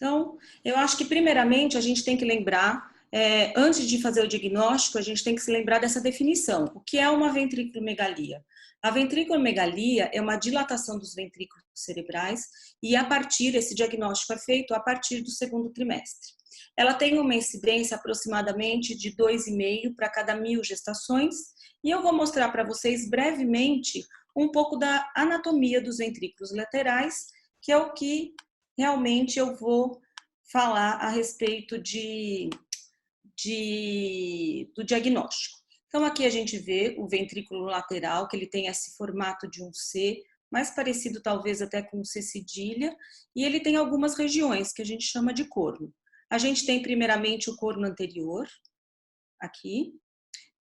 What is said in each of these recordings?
Então, eu acho que primeiramente a gente tem que lembrar, antes de fazer o diagnóstico, a gente tem que se lembrar dessa definição. O que é uma ventriculomegalia? A ventriculomegalia é uma dilatação dos ventrículos cerebrais e esse diagnóstico é feito a partir do segundo trimestre. Ela tem uma incidência aproximadamente de 2,5 para cada 1.000 gestações e eu vou mostrar para vocês brevemente um pouco da anatomia dos ventrículos laterais, que é o que realmente eu vou falar a respeito do diagnóstico. Então, aqui a gente vê o ventrículo lateral, que ele tem esse formato de um C, mais parecido talvez até com um C cedilha, e ele tem algumas regiões que a gente chama de corno. A gente tem primeiramente o corno anterior, aqui.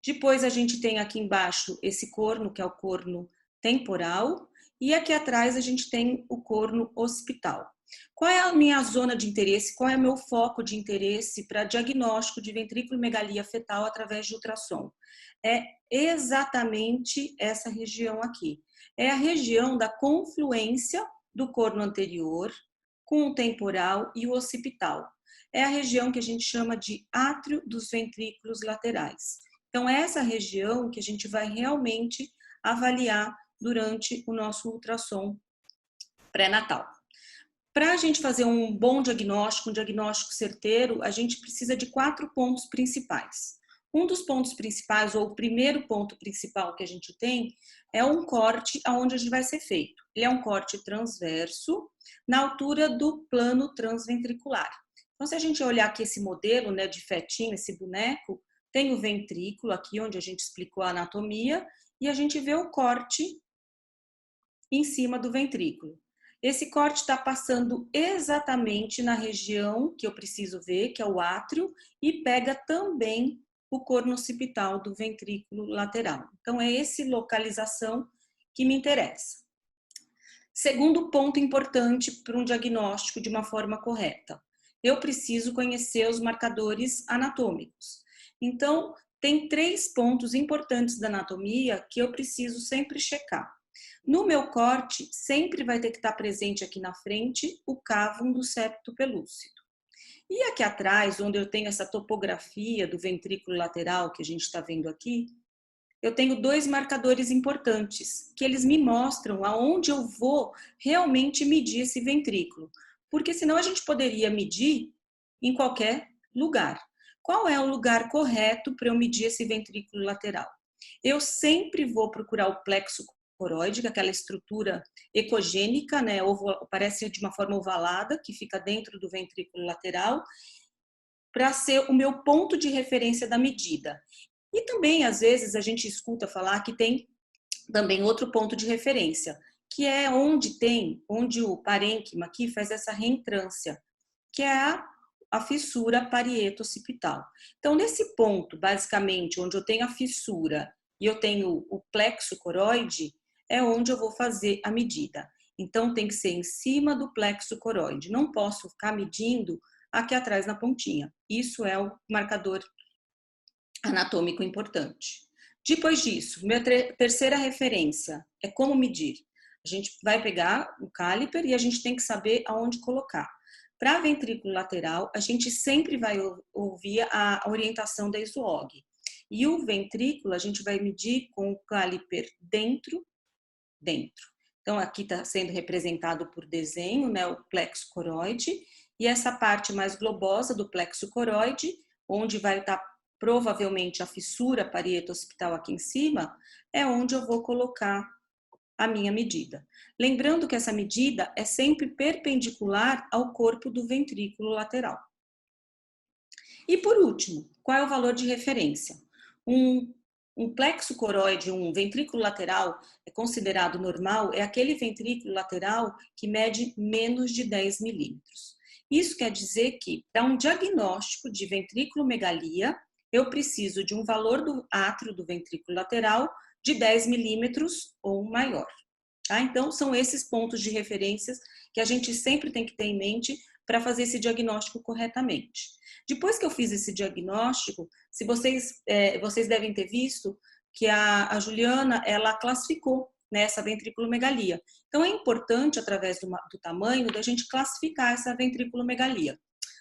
Depois a gente tem aqui embaixo esse corno, que é o corno temporal, e aqui atrás a gente tem o corno occipital. Qual é a minha zona de interesse, qual é o meu foco de interesse para diagnóstico de ventriculomegalia fetal através de ultrassom? É exatamente essa região aqui. É a região da confluência do corno anterior com o temporal e o occipital. É a região que a gente chama de átrio dos ventrículos laterais. Então, é essa região que a gente vai realmente avaliar durante o nosso ultrassom pré-natal. Para a gente fazer um bom diagnóstico, um diagnóstico certeiro, a gente precisa de 4 pontos principais. Um dos pontos principais, ou o primeiro ponto principal que a gente tem, é um corte aonde a gente vai ser feito. Ele é um corte transverso, na altura do plano transventricular. Então, se a gente olhar aqui esse modelo, né, de fetinho, esse boneco, tem o ventrículo aqui, onde a gente explicou a anatomia, e a gente vê o corte em cima do ventrículo. Esse corte está passando exatamente na região que eu preciso ver, que é o átrio, e pega também o corno occipital do ventrículo lateral. Então, é essa localização que me interessa. Segundo ponto importante para um diagnóstico de uma forma correta. Eu preciso conhecer os marcadores anatômicos. Então, tem 3 pontos importantes da anatomia que eu preciso sempre checar. No meu corte, sempre vai ter que estar presente aqui na frente o cávum do septo pelúcido. E aqui atrás, onde eu tenho essa topografia do ventrículo lateral que a gente está vendo aqui, eu tenho 2 marcadores importantes, que eles me mostram aonde eu vou realmente medir esse ventrículo. Porque senão a gente poderia medir em qualquer lugar. Qual é o lugar correto para eu medir esse ventrículo lateral? Eu sempre vou procurar o plexo coroide, aquela estrutura ecogênica, né, parece de uma forma ovalada, que fica dentro do ventrículo lateral, para ser o meu ponto de referência da medida. E também, às vezes, a gente escuta falar que tem também outro ponto de referência, que é onde o parênquima aqui faz essa reentrância, que é a fissura parieto-occipital. Então, nesse ponto, basicamente, onde eu tenho a fissura e eu tenho o plexo coroide, é onde eu vou fazer a medida. Então, tem que ser em cima do plexo coroide. Não posso ficar medindo aqui atrás na pontinha. Isso é o marcador anatômico importante. Depois disso, minha terceira referência é como medir. A gente vai pegar o caliper e a gente tem que saber aonde colocar. Para ventrículo lateral, a gente sempre vai ouvir a orientação da SWOG. E o ventrículo a gente vai medir com o caliper dentro. Então, aqui está sendo representado por desenho, né, o plexo coroide, e essa parte mais globosa do plexo coroide, onde vai estar provavelmente a fissura parieto-occipital aqui em cima, é onde eu vou colocar a minha medida. Lembrando que essa medida é sempre perpendicular ao corpo do ventrículo lateral. E por último, qual é o valor de referência? Um plexo coroide, um ventrículo lateral é considerado normal, é aquele ventrículo lateral que mede menos de 10 milímetros. Isso quer dizer que, para um diagnóstico de ventriculomegalia, eu preciso de um valor do átrio do ventrículo lateral de 10 milímetros ou maior. Tá? Então, são esses pontos de referências que a gente sempre tem que ter em mente para fazer esse diagnóstico corretamente. Depois que eu fiz esse diagnóstico, se vocês devem ter visto que a Juliana, ela classificou nessa ventriculomegalia. Então, é importante, através do tamanho, da gente classificar essa ventriculomegalia.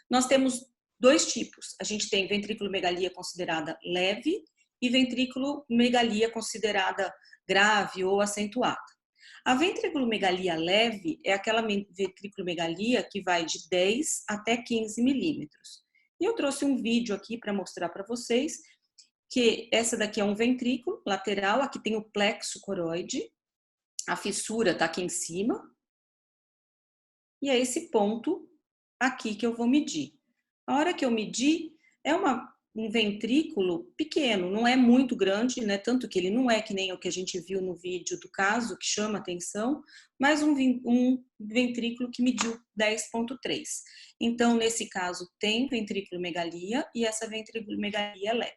Nós temos dois tipos. A gente tem ventriculomegalia considerada leve e ventriculomegalia considerada grave ou acentuada. A ventriculomegalia leve é aquela ventriculomegalia que vai de 10 até 15 milímetros. E eu trouxe um vídeo aqui para mostrar para vocês que essa daqui é um ventrículo lateral, aqui tem o plexo coroide, a fissura está aqui em cima, e é esse ponto aqui que eu vou medir. A hora que eu medir, é um ventrículo pequeno, não é muito grande, né? Tanto que ele não é que nem o que a gente viu no vídeo do caso, que chama atenção, mas um ventrículo que mediu 10,3. Então, nesse caso, tem ventriculomegalia e essa ventriculomegalia é leve.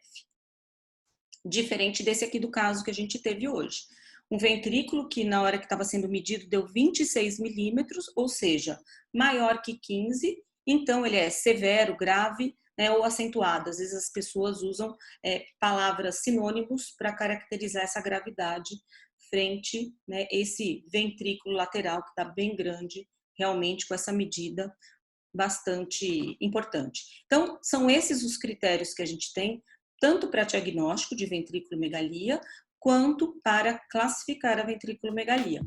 Diferente desse aqui do caso que a gente teve hoje. Um ventrículo que na hora que estava sendo medido deu 26 milímetros, ou seja, maior que 15, então ele é severo, grave, né, ou acentuado. Às vezes as pessoas usam palavras sinônimos para caracterizar essa gravidade frente, né, esse ventrículo lateral que está bem grande, realmente com essa medida bastante importante. Então, são esses os critérios que a gente tem, tanto para diagnóstico de ventriculomegalia, quanto para classificar a ventriculomegalia.